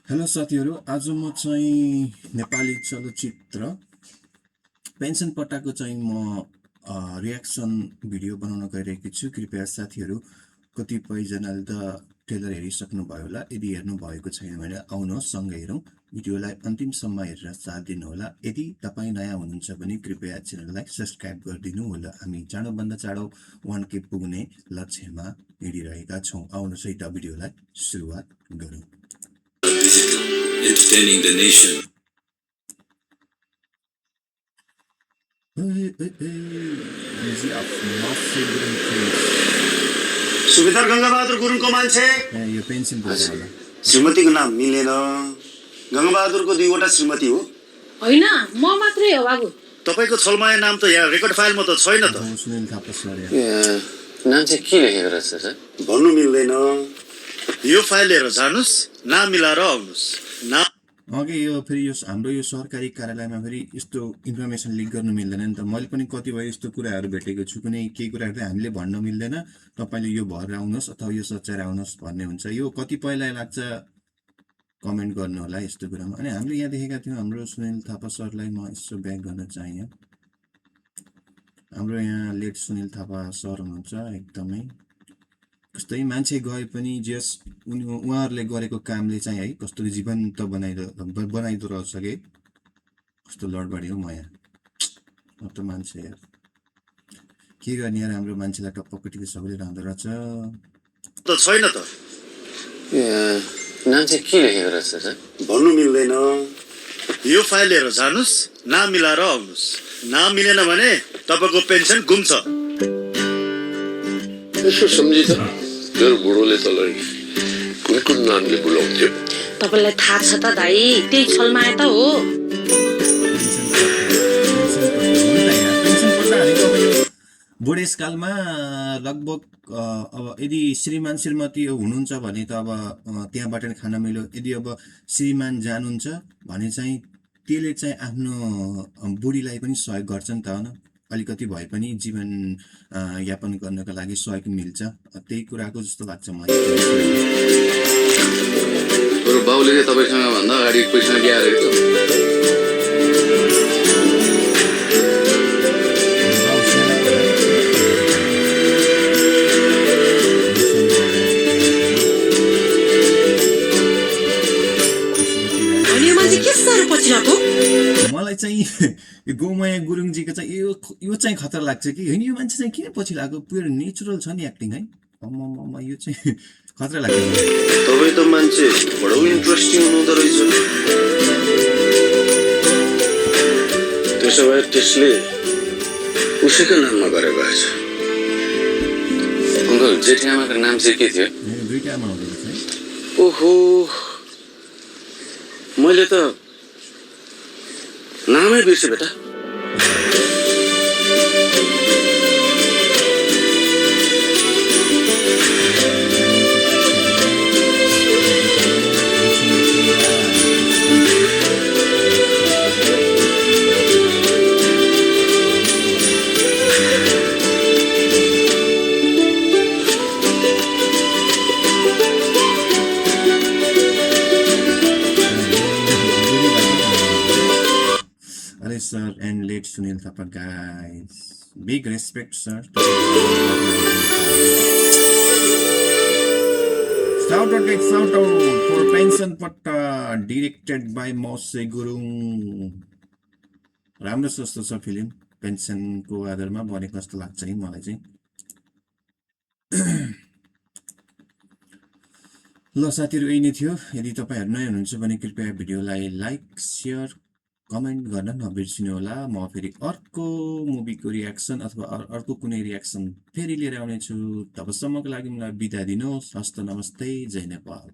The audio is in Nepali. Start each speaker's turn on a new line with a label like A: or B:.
A: हेलो साथीहरू, आज म चाहिँ नेपाली चलचित्र पेन्सन पट्टाको चाहिँ म रियाक्सन भिडियो बनाउन गइरहेको छु। कृपया साथीहरू कतिपयजनाले त ट्रेलर हेरिसक्नुभयो होला। यदि हेर्नु भएको छैन भने आउनुहोस् सँगै हेरौँ। भिडियोलाई अन्तिमसम्म हेरेर साथ दिनुहोला। यदि तपाईँ नयाँ हुनुहुन्छ भने कृपया च्यानललाई सब्सक्राइब गरिदिनु होला। हामी चाँडोभन्दा चाँडो 1K पुग्ने लक्ष्यमा हिँडिरहेका छौँ। आउनुहोस् है त भिडियोलाई सुरुवात गरौँ।
B: Entertaining the nation.
C: सुबेदार गंगाबहादुर गुरुङको मान्छे
A: यो पेन्सन होला।
C: श्रीमतीको नाम मिलेन। गंगाबहादुरको दुईवटा श्रीमती हो।
D: होइन, म मात्रै हो बाबु।
C: तपाईको छलमाया नाम त यहाँ रेकर्ड फाइलमा त छैन त।
A: सुनिल थापा सर
B: नाम चाहिँ के लेखेको रहेछ सर?
C: भन्नु मिल्दैन। यो फाइल लिएर जानुस्, नाम मिलाएर आउनुस्।
A: अघि यो फेरि यो हाम्रो यो सरकारी कार्यालयमा फेरि यस्तो इन्फर्मेसन लिक गर्नु मिल्दैन नि त। मैले पनि कतिपय यस्तो कुराहरू भेटेको छु। कुनै केही कुराहरू चाहिँ हामीले भन्न मिल्दैन, तपाईँले यो भएर आउनुहोस् अथवा यो सच्याएर आउनुहोस् भन्ने हुन्छ। यो कतिपयलाई लाग्छ, कमेन्ट गर्नु होला यस्तो कुरामा। अनि हामीले यहाँ देखेका थियौँ हाम्रो सुनिल थापा सरलाई म यसो ब्याक गर्न चाहेँ। हाम्रो यहाँ लेट सुनिल थापा सर हुनुहुन्छ। एकदमै कस्तै मान्छे गए पनि जस उहाँहरूले गरेको कामले चाहिँ है कस्तो जीवन्त बनाइदो रहेछ कि कस्तो लडबडी हो। म यहाँ अब त मान्छे के गर्ने यार, हाम्रो मान्छेलाई टप्पकटी सबैले राम्रो रहेछ
C: त छैन त।
B: नाम चाहिँ के लेखेको रहेछ सर?
C: भन्नु मिल्दैन। यो फाइल लिएर जानुस्, नाम मिलाएर आउनुस्। नाम मिलेन भने तपाईको पेन्सन गुम्छ।
E: यसो सम्झि त मेरो बुढोले तँलाई कुन कुन नामले बोलाउँथ्यो?
D: तपाईँलाई थाहा छ त दाइ, त्यही छलमाया त हो।
A: बुढेसकालमा लगभग अब यदि श्रीमान श्रीमती हुनुहुन्छ भने त अब त्यहाँबाट खान मिल्यो। यदि अब श्रीमान जानुहुन्छ भने चाहिँ त्यसले चाहिँ आफ्नो बुढीलाई पनि सहयोग गर्छ नि त, होइन? अलिकति भए पनि जीवन यापन गर्नको लागि सहयोग मिल्छ। त्यही कुराको जस्तो लाग्छ मलाई।
E: मेरो बाउले तपाईँसँग भन्दा अगाडि पैसा ल्याएर
A: मलाई चाहिँ गोमाया गुरुङजीको चाहिँ यो चाहिँ खतरा लाग्छ कि होइन। यो मान्छे चाहिँ किन पछि लाग्यो? प्योर नेचुरल छ नि एक्टिङ है। यो चाहिँ खतरा लाग्छ।
C: तपाईँ त मान्छे बडो इन्ट्रेस्टिङ हुनुहुँदो रहेछ। त्यसो भए त्यसले उसैको नाममा गरेको रहेछ।
B: अङ्कल जेठीआमाको नाम चाहिँ के थियो?
A: दुईटा आमा हुँदो रहेछ।
C: ओहो, मैले त नामै बिर्सेँ बेटा।
A: Sir and late Sunil Thapa guys, big respect sir. Shout out for Pension Patta, directed by Mose Gurung. राम्रो सस्तो छ फिल्म। पेन्सनको आधारमा बनेको जस्तो लाग्छ है मलाई चाहिँ। ल साथीहरू, यही नै थियो। यदि तपाईँहरू नयाँ हुनुहुन्छ भने कृपया भिडियोलाई लाइक सेयर कमेन्ट गर्न नबिर्सिनु होला। म फेरि अर्को मुभीको रियाक्सन अथवा अर्को कुनै रियाक्सन फेरि लिएर आउनेछु। तबसम्मको लागि मलाई बिदा दिनुहोस्। हस्त नमस्ते, जय नेपाल।